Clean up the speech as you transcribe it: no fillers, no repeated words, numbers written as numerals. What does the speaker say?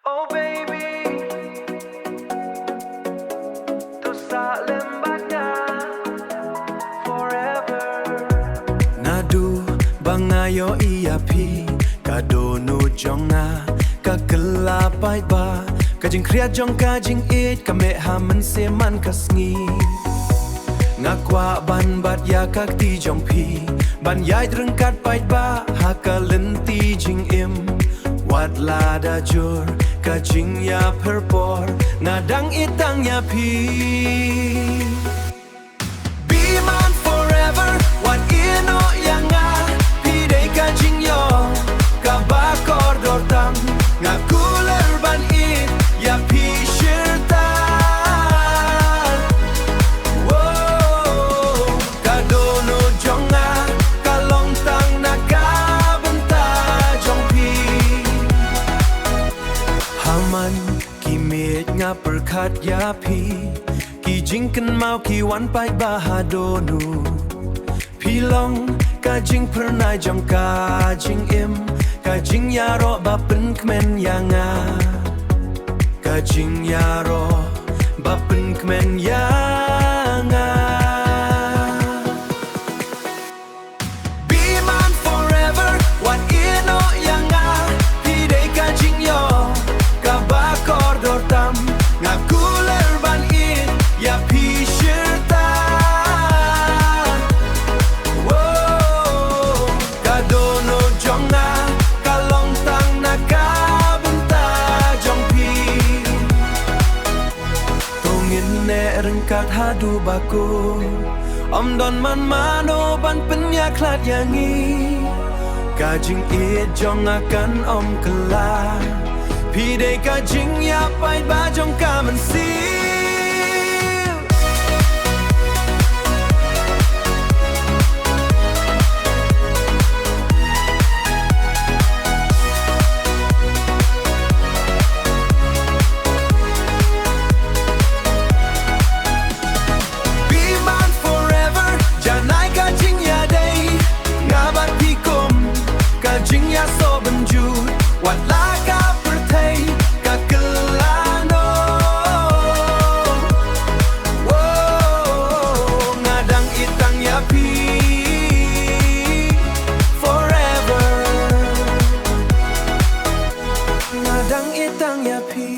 Oh baby, tu salim bagna forever. Nadu bangayo iapi kadono jonga kakelapai ba kajing kriat jong kajing it kame haman seman kasngi ngakwa ban bat ya kakti jong pi ban yai drengkat pai ba hakalenti jing im wat lada jur kajing ya perpor ngadang itang ya pi be man forever wat ino yang pidei kajing yo kabakor dortam ngakuler ban it ya pi shirtan wow kadono jonga kalong tang nakabenta jong pi haman kimit nga perkat ya pi ki jingken mau ki wan pai bahadonu pilong kajing pernah jong kajing im kajing yaro bapen kemen yanga kajing yaro bapen kemen yanga be man forever wat ino yanga pidei kajing yo kabakor dortam ngakuler ban in ya pi shirtan wow kadono jonga kalong tang nakabenta jong pi tongin ne rengkat hadu baku om don man mano ban penyaklat yangi kajing it jong akan om kelar pidei kajing ya pai bajong kamen sil be man forever janai kajing ya day ngabat pikum kajing ya so benjut wat laka pertai kakelano wow ngadang itang ya pi forever ngadang itang ya pi